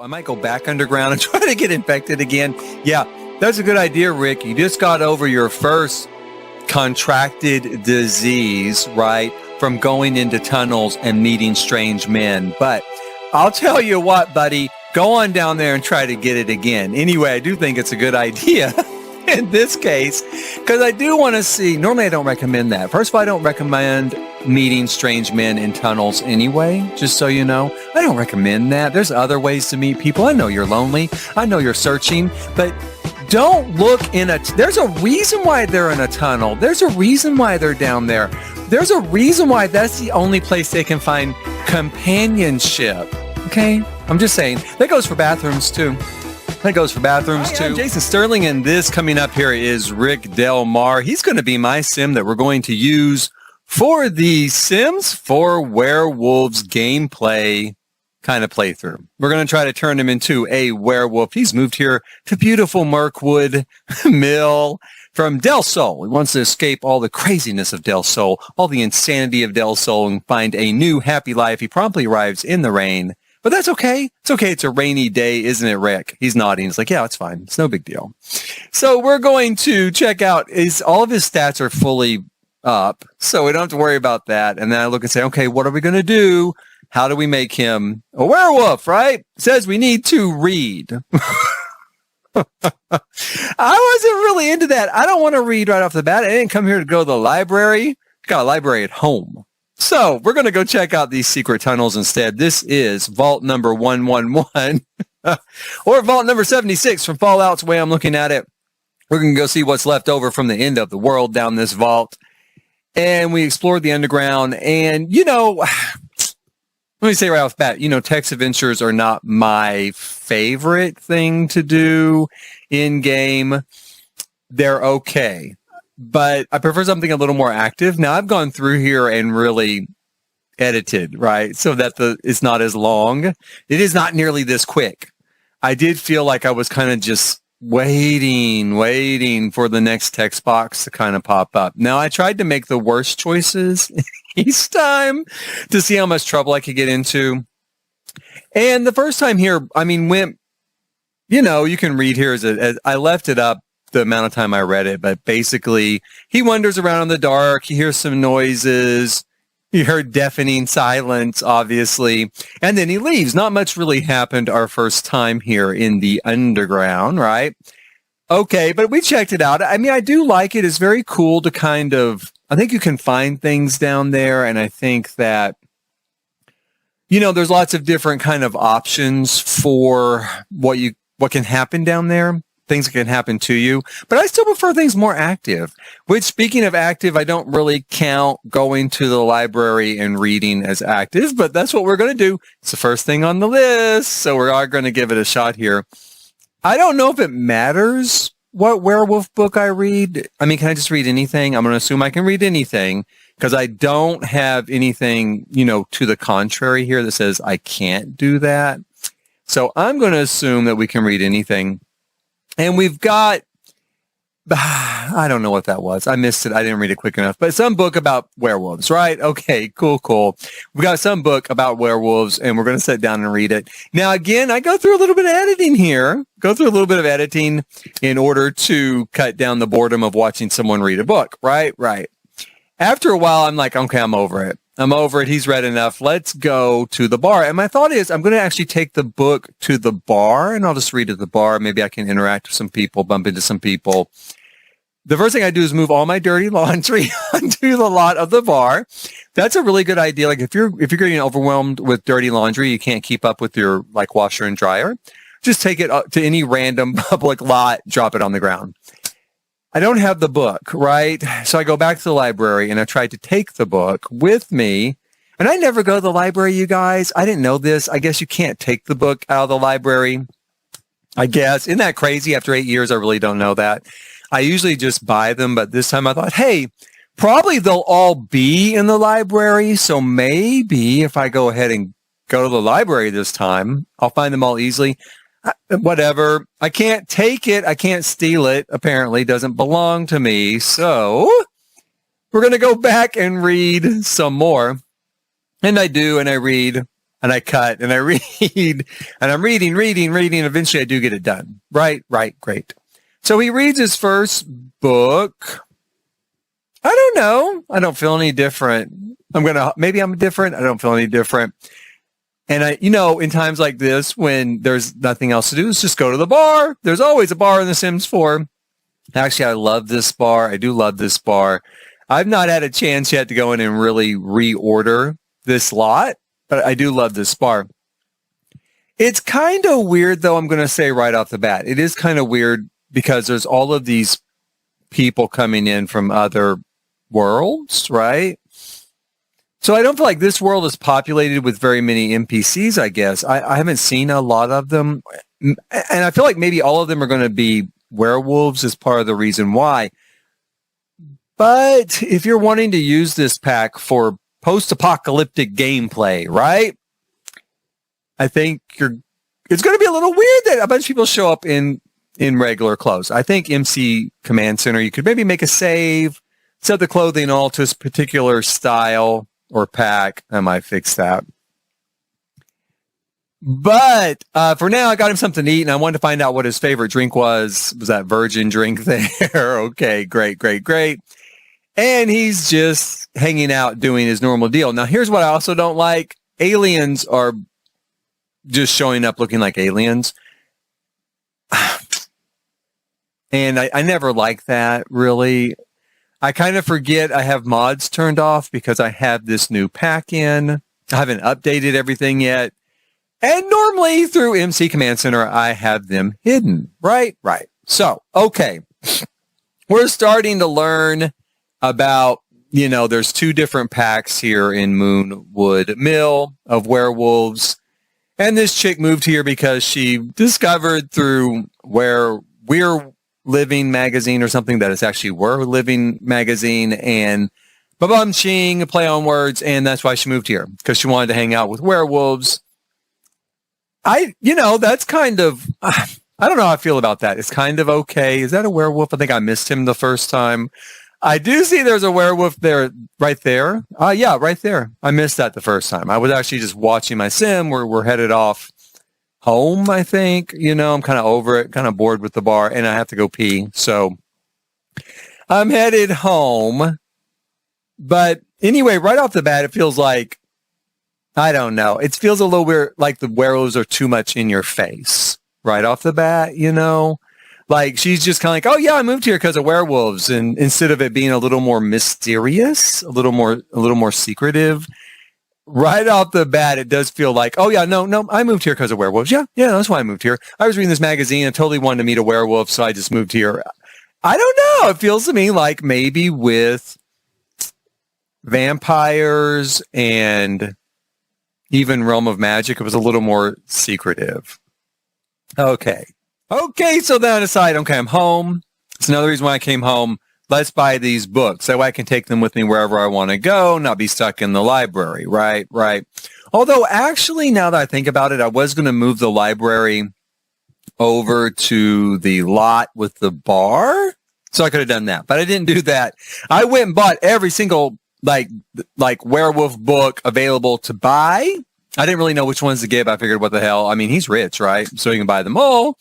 I might go back underground and try to get infected again. Yeah, that's a good idea, Rick. You just got over your first contracted disease, right, from going into tunnels and meeting strange men. But I'll tell you what, buddy, go on down there and try to get it again. Anyway, I do think it's a good idea in this case, because I do want to see, normally I don't recommend that. First of all, I don't recommend meeting strange men in tunnels anyway, just so you know. I don't recommend that. There's other ways to meet people. I know you're lonely. I know you're searching, but don't look in there's a reason why they're in a tunnel. There's a reason why they're down there. There's a reason why that's the only place they can find companionship. Okay? I'm just saying. That goes for bathrooms too. I'm Jason Sterling, and this coming up here is Rik Delmarre. He's going to be my sim that we're going to use for the Sims 4 Werewolves gameplay kind of playthrough. We're going to try to turn him into a werewolf. He's moved here to beautiful Murkwood Mill from Del Sol. He wants to escape all the craziness of Del Sol, all the insanity of Del Sol, and find a new happy life. He promptly arrives in the rain. But that's okay. It's okay. It's a rainy day, isn't it, Rick? He's nodding. He's like, yeah, it's fine. It's no big deal. So we're going to check out all of his stats are fully up, so we don't have to worry about that. And then I look and say, okay, what are we going to do? How do we make him a werewolf, right? It says we need to read. I wasn't really into that. I don't want to read right off the bat. I didn't come here to go to the library. I got a library at home. So we're going to go check out these secret tunnels instead. This is vault number 111 or vault number 76 from Fallout's way I'm looking at it. We're going to go see what's left over from the end of the world down this vault. And we explored the underground. And, let me say right off the bat, text adventures are not my favorite thing to do in game. They're okay, but I prefer something a little more active. Now, I've gone through here and really edited, right, so that it's not as long. It is not nearly this quick. I did feel like I was kind of just waiting for the next text box to kind of pop up. Now, I tried to make the worst choices each time to see how much trouble I could get into. And the first time here, went, you can read here as I left it up the amount of time I read it, but basically he wanders around in the dark. He hears some noises. He heard deafening silence, obviously, and then he leaves. Not much really happened our first time here in the underground, right? Okay, but we checked it out. I do like it. It's very cool to I think you can find things down there, and I think that, there's lots of different kind of options for what can happen down there. Things that can happen to you, but I still prefer things more active, which, speaking of active, I don't really count going to the library and reading as active, but that's what we're going to do. It's the first thing on the list, so we are going to give it a shot here. I don't know if it matters what werewolf book I read. Can I just read anything? I'm going to assume I can read anything because I don't have anything, to the contrary here that says I can't do that. So I'm going to assume that we can read anything. And we've got, I don't know what that was. I missed it. I didn't read it quick enough. But some book about werewolves, right? Okay, cool. We got some book about werewolves, and we're going to sit down and read it. Now, again, I go through a little bit of editing here. In order to cut down the boredom of watching someone read a book, right? After a while, I'm like, okay, I'm over it. He's read enough. Let's go to the bar. And my thought is I'm going to actually take the book to the bar, and I'll just read at the bar. Maybe I can interact with some people, bump into some people. The first thing I do is move all my dirty laundry onto the lot of the bar. That's a really good idea. Like if you're getting overwhelmed with dirty laundry, you can't keep up with your washer and dryer. Just take it to any random public lot, drop it on the ground. I don't have the book, right? So I go back to the library and I tried to take the book with me. And I never go to the library, you guys. I didn't know this. I guess you can't take the book out of the library. I guess. Isn't that crazy? After 8 years, I really don't know that. I usually just buy them, but this time I thought, hey, probably they'll all be in the library. So maybe if I go ahead and go to the library this time, I'll find them all easily. Whatever. I can't take it. I can't steal it. Apparently it doesn't belong to me. So we're going to go back and read some more. And I do, and I read. and I cut and I read and I'm reading. Eventually I do get it done. Right, great. So he reads his first book. I don't know. I don't feel any different. Maybe I'm different. I don't feel any different. And in times like this, when there's nothing else to do, is just go to the bar. There's always a bar in The Sims 4. Actually, I love this bar. I do love this bar. I've not had a chance yet to go in and really reorder this lot, but I do love this bar. It's kind of weird, though, I'm going to say right off the bat. It is kind of weird because there's all of these people coming in from other worlds, right? So I don't feel like this world is populated with very many NPCs, I guess. I haven't seen a lot of them. And I feel like maybe all of them are going to be werewolves as part of the reason why. But if you're wanting to use this pack for post-apocalyptic gameplay, right? I think it's going to be a little weird that a bunch of people show up in regular clothes. I think MC Command Center, you could maybe make a save, set the clothing all to a particular style or pack. I might fix that. But for now, I got him something to eat, and I wanted to find out what his favorite drink was. Was that virgin drink there? Okay, great. And he's just hanging out doing his normal deal. Now, here's what I also don't like. Aliens are just showing up looking like aliens. And I never like that, really. I kind of forget I have mods turned off because I have this new pack in. I haven't updated everything yet. And normally through MC Command Center, I have them hidden. Right. So, okay. We're starting to learn about, there's 2 different packs here in Moonwood Mill of werewolves. And this chick moved here because she discovered through Where We're Living magazine or something that it's actually We're Living magazine and ba-bum-ching, a play on words, and that's why she moved here, because she wanted to hang out with werewolves. That's kind of, I don't know how I feel about that. It's kind of okay. Is that a werewolf? I think I missed him the first time. I do see there's a werewolf there, right there. Yeah, right there. I missed that the first time. I was actually just watching my sim. We're headed off home, I think. I'm kind of over it, kind of bored with the bar, and I have to go pee. So I'm headed home. But anyway, right off the bat, it feels like, I don't know. It feels a little weird, like the werewolves are too much in your face right off the bat, Like she's just kind of like, oh yeah, I moved here because of werewolves, and instead of it being a little more mysterious, a little more secretive, right off the bat, it does feel like, oh yeah, no, I moved here because of werewolves. Yeah, that's why I moved here. I was reading this magazine and totally wanted to meet a werewolf, so I just moved here. I don't know. It feels to me like maybe with vampires and even Realm of Magic, it was a little more secretive. Okay, so then I decide, okay, I'm home. It's another reason why I came home. Let's buy these books. That way I can take them with me wherever I want to go, not be stuck in the library, right? Although, actually, now that I think about it, I was going to move the library over to the lot with the bar. So I could have done that, but I didn't do that. I went and bought every single, like werewolf book available to buy. I didn't really know which ones to get, but I figured, what the hell? I mean, he's rich, right? So he can buy them all.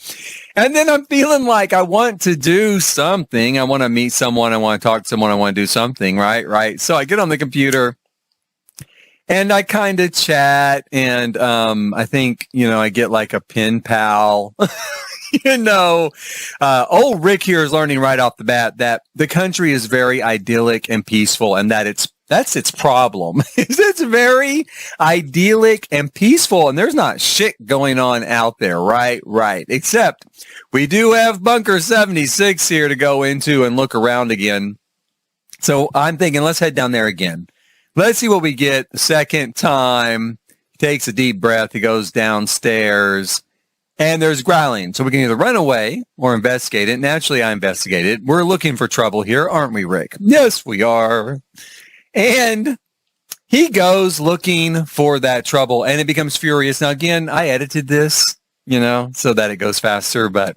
And then I'm feeling like I want to do something. I want to meet someone. I want to talk to someone. I want to do something, right? So I get on the computer and I kind of chat. And I think, I get like a pen pal. Old Rik here is learning right off the bat that the country is very idyllic and peaceful, and that that's its problem. It's very idyllic and peaceful, and there's not shit going on out there, right? Except we do have Bunker 76 here to go into and look around again. So I'm thinking, let's head down there again. Let's see what we get the second time. He takes a deep breath. He goes downstairs. And there's growling. So we can either run away or investigate it. Naturally, I investigate it. We're looking for trouble here, aren't we, Rik? Yes, we are. And he goes looking for that trouble, and it becomes furious. Now, again, I edited this, so that it goes faster, but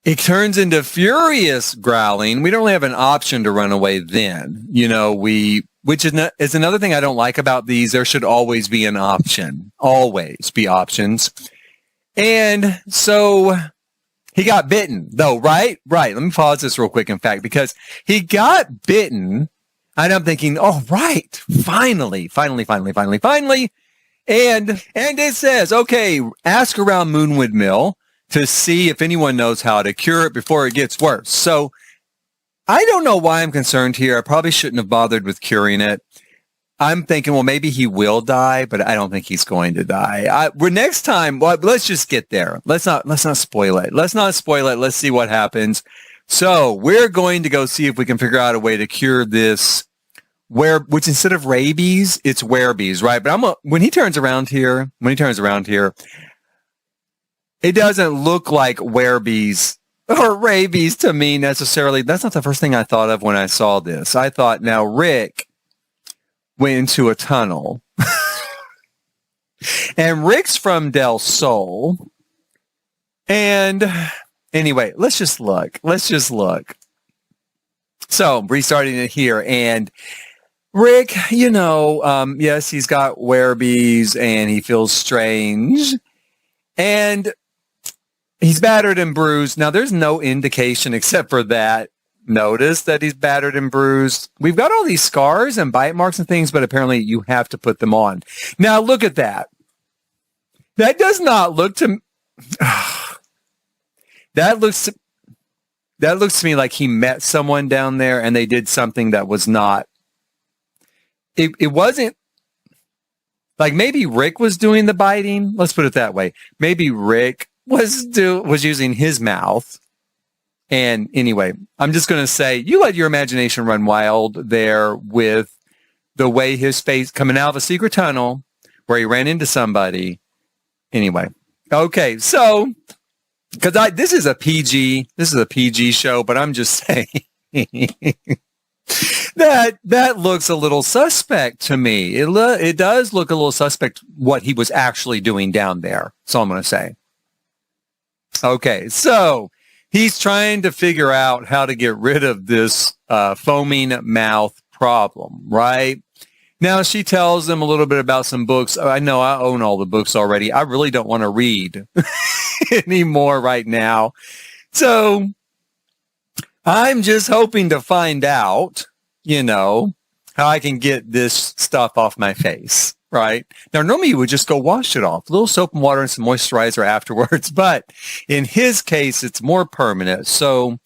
it turns into furious growling. We don't really have an option to run away then. We which is another thing I don't like about these. There should always be an option. Always be options. And so he got bitten, though, right? Right. Let me pause this real quick, in fact, because he got bitten. And I'm thinking, oh, right. Finally. And it says, okay, ask around Moonwood Mill to see if anyone knows how to cure it before it gets worse. So I don't know why I'm concerned here. I probably shouldn't have bothered with curing it. I'm thinking, well, maybe he will die, but I don't think he's going to die. Next time, well, let's just get there. Let's not spoil it. Let's not spoil it. Let's see what happens. So we're going to go see if we can figure out a way to cure this, which instead of rabies, it's werebees, right? But when he turns around here, it doesn't look like werebees or rabies to me necessarily. That's not the first thing I thought of when I saw this. I thought, now Rik went into a tunnel. And Rik's from Del Sol. And anyway, let's just look. So restarting it here, and Rik, yes, he's got werebees and he feels strange. And he's battered and bruised. Now, there's no indication except for that. Notice that he's battered and bruised. We've got all these scars and bite marks and things, but apparently you have to put them on. Now, look at that. That does not look to that looks to me like he met someone down there and they did something that was not. It wasn't like maybe Rik was doing the biting. Let's put it that way. Maybe Rik was using his mouth. And anyway, I'm just going to say, you let your imagination run wild there with the way his face coming out of a secret tunnel where he ran into somebody. Anyway, okay, so because this is a PG show, but I'm just saying that looks a little suspect to me. It does look a little suspect what he was actually doing down there. That's all I'm going to say. Okay, so he's trying to figure out how to get rid of this foaming mouth problem, right? Now, she tells him a little bit about some books. I know I own all the books already. I really don't want to read anymore right now. So I'm just hoping to find out, how I can get this stuff off my face, right? Now, normally you would just go wash it off. A little soap and water and some moisturizer afterwards. But in his case, it's more permanent. So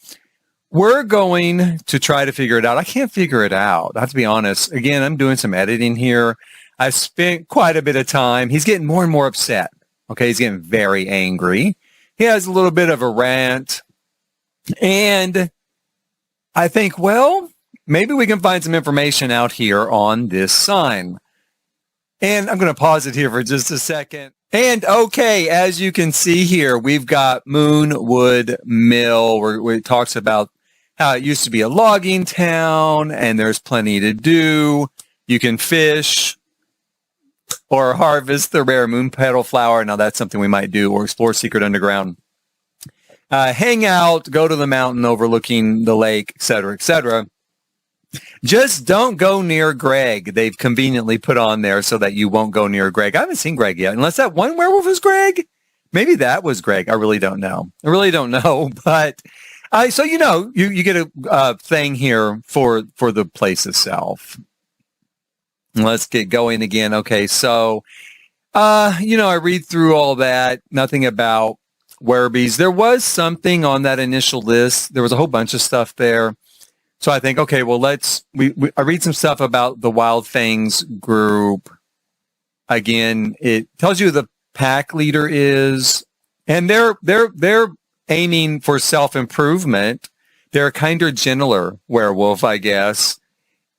we're going to try to figure it out. I can't figure it out. I have to be honest. Again, I'm doing some editing here. I've spent quite a bit of time. He's getting more and more upset. Okay, he's getting very angry. He has a little bit of a rant. And I think, well, maybe we can find some information out here on this sign. And I'm going to pause it here for just a second. And okay, as you can see here, we've got Moonwood Mill where it talks about how it used to be a logging town and there's plenty to do. You can fish or harvest the rare moon petal flower. Now that's something we might do, or explore secret underground. Hang out, go to the mountain overlooking the lake, etc., etc. Just don't go near Greg. They've conveniently put on there so that you won't go near Greg. I haven't seen Greg yet, unless that one werewolf is Greg. Maybe that was Greg. I really don't know. But so you get a thing here for the place itself. Let's get going again. Okay, so I read through all that. Nothing about werebees. There was something on that initial list. There was a whole bunch of stuff there. So I think, okay, well, I read some stuff about the Wild Fangs group. Again, it tells you who the pack leader is, and they're aiming for self-improvement. They're a kinder, gentler werewolf, I guess.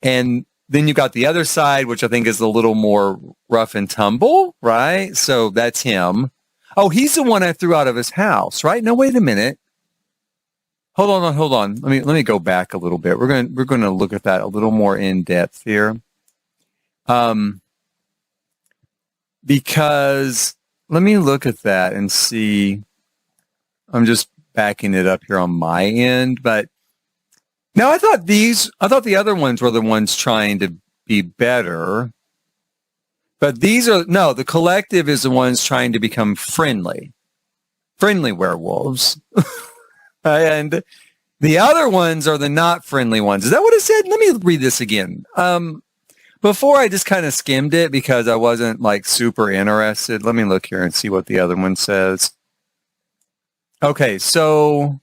And then you got the other side, which I think is a little more rough and tumble, right? So that's him. Oh, he's the one I threw out of his house, right? No, wait a minute. Hold on. Let me go back a little bit. We're going to look at that a little more in depth here. Because let me look at that and see. I'm just backing it up here on my end, but now I thought the other ones were the ones trying to be better. But the collective is the ones trying to become friendly werewolves. And the other ones are the not friendly ones. Is that what it said? Let me read this again. Before I just kind of skimmed it because I wasn't like super interested. Let me look here and see what the other one says. Okay, so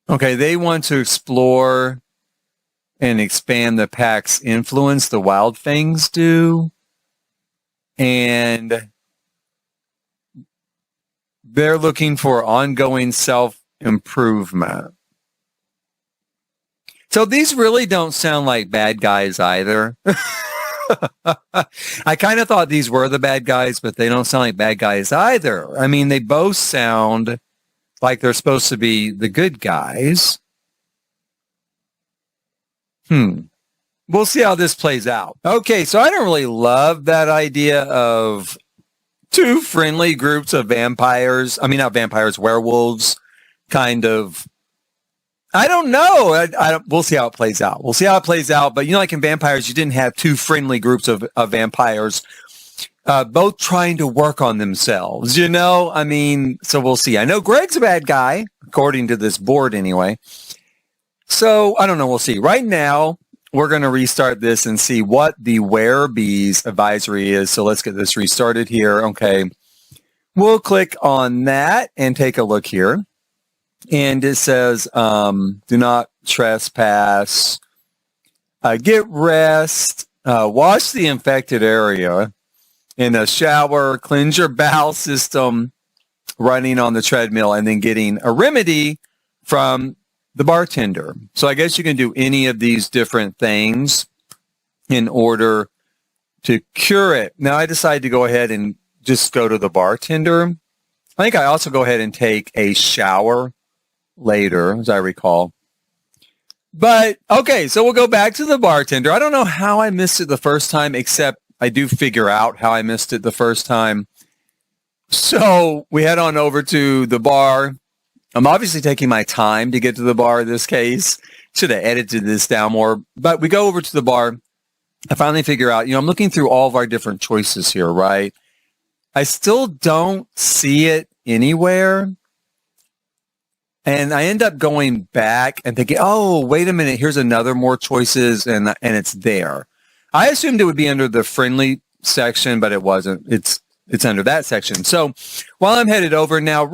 they want to explore and expand the pack's influence, the wild things do. And they're looking for ongoing self-improvement. So these really don't sound like bad guys either. I kind of thought these were the bad guys, but they don't sound like bad guys either. I mean, they both sound like they're supposed to be the good guys. We'll see how this plays out. Okay, so I don't really love that idea of two friendly groups of vampires. I mean, not vampires, werewolves, kind of. I don't know. We'll see how it plays out. But, like in vampires, you didn't have two friendly groups of vampires, both trying to work on themselves, I mean, so we'll see. I know Greg's a bad guy, according to this board anyway. So, I don't know. We'll see. Right now, we're going to restart this and see what the Werebees advisory is. So, let's get this restarted here. Okay. We'll click on that and take a look here. And it says, do not trespass, get rest, wash the infected area in a shower, cleanse your bowel system, running on the treadmill, and then getting a remedy from the bartender. So I guess you can do any of these different things in order to cure it. Now I decided to go ahead and just go to the bartender. I think I also go ahead and take a shower later, as I recall. But, okay, so we'll go back to the bartender. I don't know how I missed it the first time, except I do figure out how I missed it the first time. So we head on over to the bar. I'm obviously taking my time to get to the bar in this case. Should have edited this down more. But we go over to the bar. I finally figure out, I'm looking through all of our different choices here, right? I still don't see it anywhere. And I end up going back and thinking, oh, wait a minute, here's another more choices, and it's there. I assumed it would be under the friendly section, but it wasn't. It's under that section. So while I'm headed over now,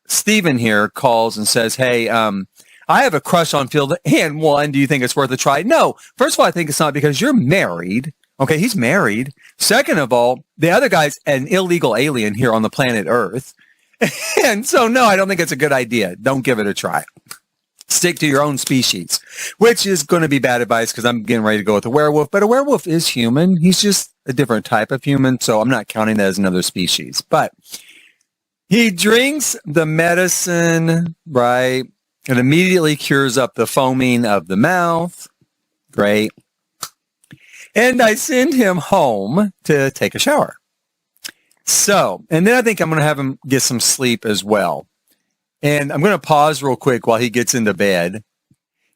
Steven here calls and says, hey, I have a crush on Field and One. Do you think it's worth a try? No. First of all, I think it's not because you're married. Okay, he's married. Second of all, the other guy's an illegal alien here on the planet Earth. And so, no, I don't think it's a good idea. Don't give it a try. Stick to your own species, which is going to be bad advice because I'm getting ready to go with a werewolf. But a werewolf is human. He's just a different type of human, so I'm not counting that as another species. But he drinks the medicine, right? It immediately cures up the foaming of the mouth. Great. And I send him home to take a shower. So, and then I think I'm going to have him get some sleep as well. And I'm going to pause real quick while he gets into bed.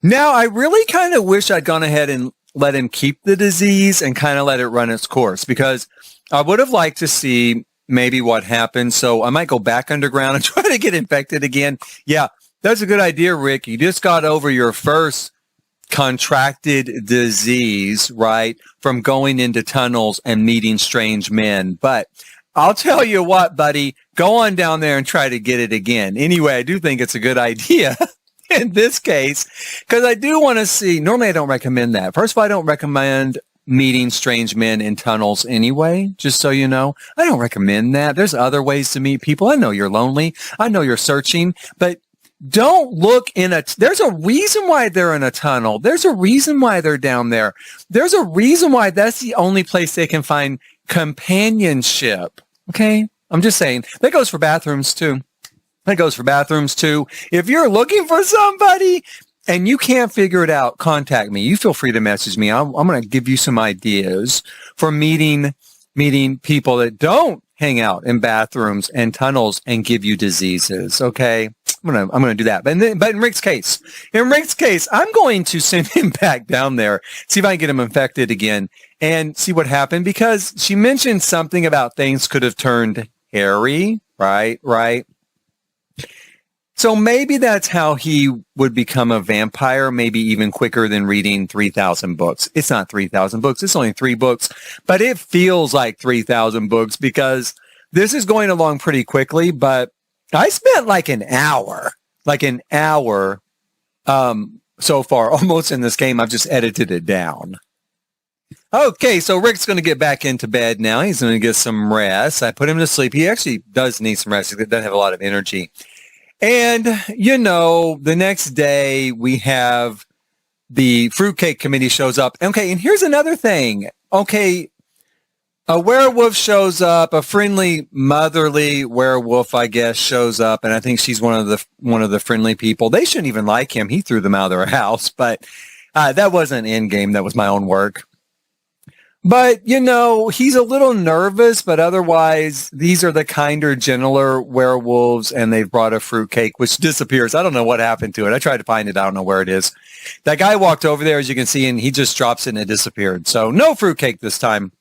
Now, I really kind of wish I'd gone ahead and let him keep the disease and kind of let it run its course, because I would have liked to see maybe what happened. So I might go back underground and try to get infected again. Yeah, that's a good idea, Rick. You just got over your first contracted disease, right, from going into tunnels and meeting strange men. But I'll tell you what, buddy, go on down there and try to get it again. Anyway, I do think it's a good idea in this case, because I do want to see, normally I don't recommend that. First of all, I don't recommend meeting strange men in tunnels anyway, just so you know. I don't recommend that. There's other ways to meet people. I know you're lonely. I know you're searching, but don't look there's a reason why they're in a tunnel. There's a reason why they're down there. There's a reason why that's the only place they can find companionship. Okay? I'm just saying. That goes for bathrooms too. If you're looking for somebody and you can't figure it out, contact me. You feel free to message me. I'm going to give you some ideas for meeting people that don't hang out in bathrooms and tunnels and give you diseases. Okay? I'm gonna do that. But in Rick's case, I'm going to send him back down there, see if I can get him infected again, and see what happened, because she mentioned something about things could have turned hairy, right? So maybe that's how he would become a vampire, maybe even quicker than reading 3,000 books. It's not 3,000 books. It's only 3 books, but it feels like 3,000 books because this is going along pretty quickly. But I spent like an hour so far almost in this game. I've just edited it down. Okay, so Rick's going to get back into bed now. He's going to get some rest. I put him to sleep. He actually does need some rest. He doesn't have a lot of energy. And, the next day we have the fruitcake committee shows up. Okay, and here's another thing. Okay, a werewolf shows up, a friendly, motherly werewolf, I guess, shows up, and I think she's one of the friendly people. They shouldn't even like him. He threw them out of their house, but that wasn't in game. That was my own work. But, he's a little nervous, but otherwise, these are the kinder, gentler werewolves, and they've brought a fruitcake, which disappears. I don't know what happened to it. I tried to find it. I don't know where it is. That guy walked over there, as you can see, and he just drops it and it disappeared. So no fruitcake this time.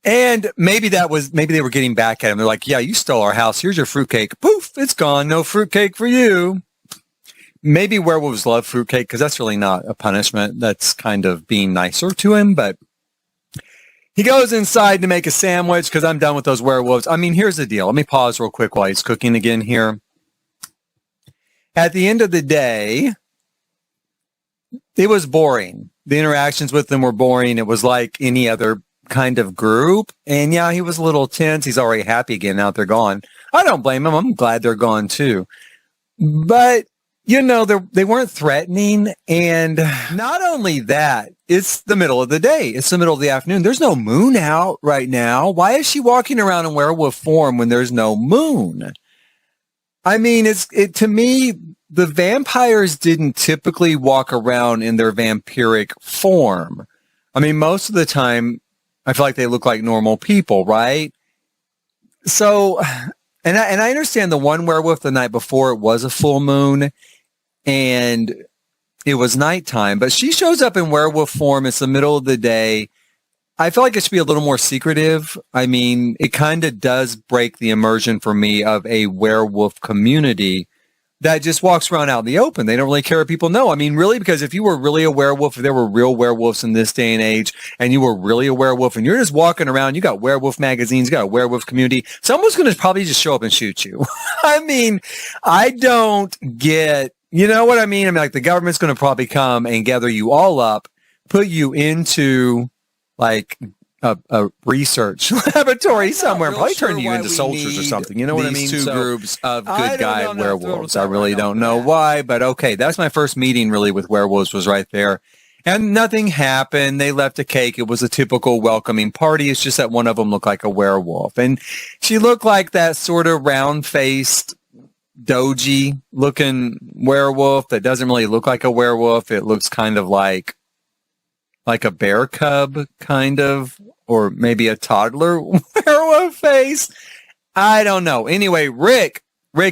And maybe they were getting back at him. They're like, yeah, you stole our house. Here's your fruitcake. Poof, it's gone. No fruitcake for you. Maybe werewolves love fruitcake because that's really not a punishment. That's kind of being nicer to him, but he goes inside to make a sandwich because I'm done with those werewolves. I mean, here's the deal. Let me pause real quick while he's cooking again here. At the end of the day, it was boring. The interactions with them were boring. It was like any other kind of group. And yeah, he was a little tense. He's already happy again now that they're gone. I don't blame him. I'm glad they're gone too. But they weren't threatening. And not only that, it's the middle of the day. It's the middle of the afternoon. There's no moon out right now. Why is she walking around in werewolf form when there's no moon? I mean, to me, the vampires didn't typically walk around in their vampiric form. I mean, most of the time, I feel like they look like normal people, right? So, and I understand the one werewolf the night before, it was a full moon, and it was nighttime, but she shows up in werewolf form. It's the middle of the day. I feel like it should be a little more secretive. I mean, it kind of does break the immersion for me of a werewolf community that just walks around out in the open. They don't really care if people know. I mean, really, because if you were really a werewolf, if there were real werewolves in this day and age, and you were really a werewolf, and you're just walking around, you got werewolf magazines, you got a werewolf community, someone's going to probably just show up and shoot you. I mean, I don't get, you know what I mean? I mean, like, the government's going to probably come and gather you all up, put you into, like, a research laboratory somewhere, probably turn you into soldiers or something. You know what I mean? Two groups of good guy werewolves. I really don't know why, but okay. That's my first meeting really with werewolves, was right there. And nothing happened. They left a cake. It was a typical welcoming party. It's just that one of them looked like a werewolf. And she looked like that sort of round-faced, doji looking werewolf that doesn't really look like a werewolf. It looks kind of like a bear cub, kind of, or maybe a toddler werewolf face. I don't know. Anyway, Rick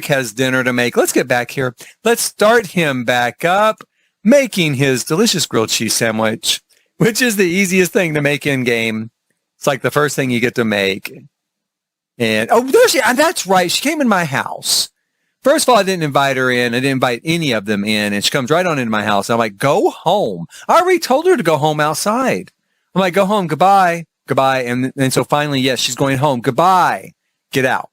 has dinner to make. Let's get back here. Let's start him back up making his delicious grilled cheese sandwich, which is the easiest thing to make in game. It's like the first thing you get to make. And that's right. She came in my house. First of all, I didn't invite her in. I didn't invite any of them in. And she comes right on into my house. I'm like, go home. I already told her to go home outside. I'm like, go home. Goodbye. Goodbye. And so finally, yes, she's going home. Goodbye. Get out.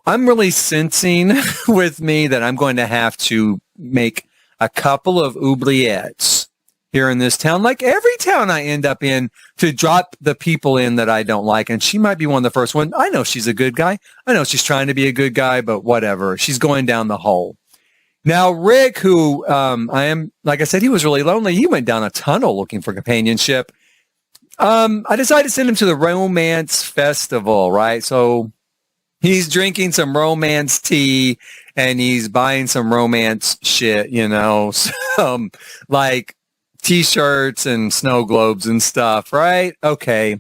I'm really sensing with me that I'm going to have to make a couple of oubliettes here in this town, like every town I end up in, to drop the people in that I don't like. And she might be one of the first ones. I know she's a good guy. I know she's trying to be a good guy, but whatever. She's going down the hole. Now, Rick, who like I said, he was really lonely. He went down a tunnel looking for companionship. I decided to send him to the romance festival, right? So he's drinking some romance tea and he's buying some romance shit, some like T-shirts and snow globes and stuff, right? Okay.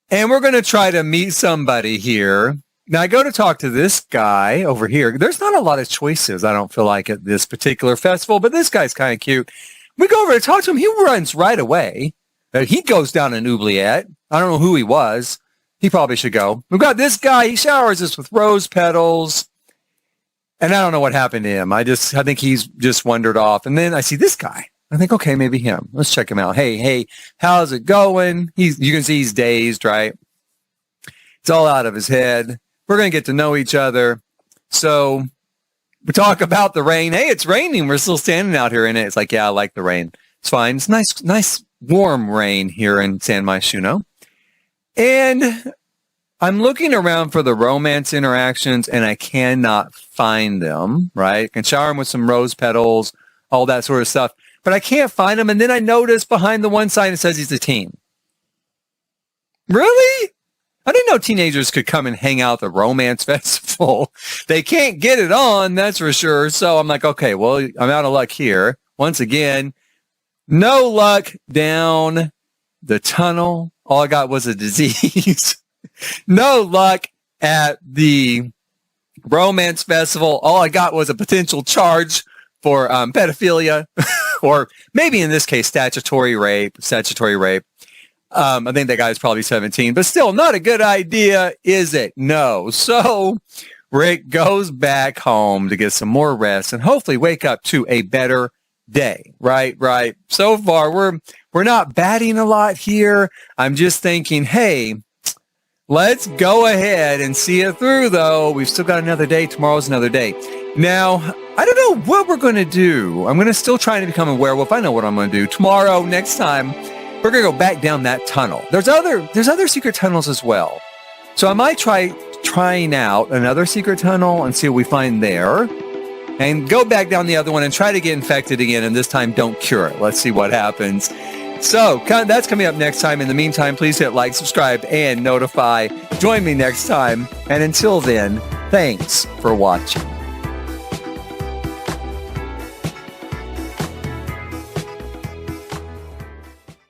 And we're going to try to meet somebody here. Now I go to talk to this guy over here. There's not a lot of choices, I don't feel like, at this particular festival, but this guy's kind of cute. We go over to talk to him. He runs right away. He goes down in Oubliette. I don't know who he was. He probably should go. We've got this guy. He showers us with rose petals. And I don't know what happened to him. I think he's just wandered off. And then I see this guy. I think, okay, maybe him. Let's check him out. Hey, how's it going? You can see he's dazed, right? It's all out of his head. We're going to get to know each other. So we talk about the rain. Hey, it's raining. We're still standing out here in it. It's like, yeah, I like the rain. It's fine. It's nice, warm rain here in San Myshuno. And I'm looking around for the romance interactions, and I cannot find them, right? I can shower him with some rose petals, all that sort of stuff. But I can't find him. And then I notice behind the one sign it says he's a teen. Really? I didn't know teenagers could come and hang out at the romance festival. They can't get it on, that's for sure. So I'm like, okay, well, I'm out of luck here. Once again, no luck down the tunnel. All I got was a disease. No luck at the romance festival. All I got was a potential charge for pedophilia, or maybe in this case, statutory rape. I think that guy's probably 17, but still not a good idea, is it? No. So Rik goes back home to get some more rest and hopefully wake up to a better day. Right. So far, we're not batting a lot here. I'm just thinking, hey, let's go ahead and see it through, though. We've still got another day. Tomorrow's another day. Now, I don't know what we're going to do. I'm going to still try to become a werewolf. I know what I'm going to do. Tomorrow, next time, we're going to go back down that tunnel. There's other secret tunnels as well. So I might trying out another secret tunnel and see what we find there. And go back down the other one and try to get infected again. And this time, don't cure it. Let's see what happens. So that's coming up next time. In the meantime, please hit like, subscribe, and notify. Join me next time. And until then, thanks for watching.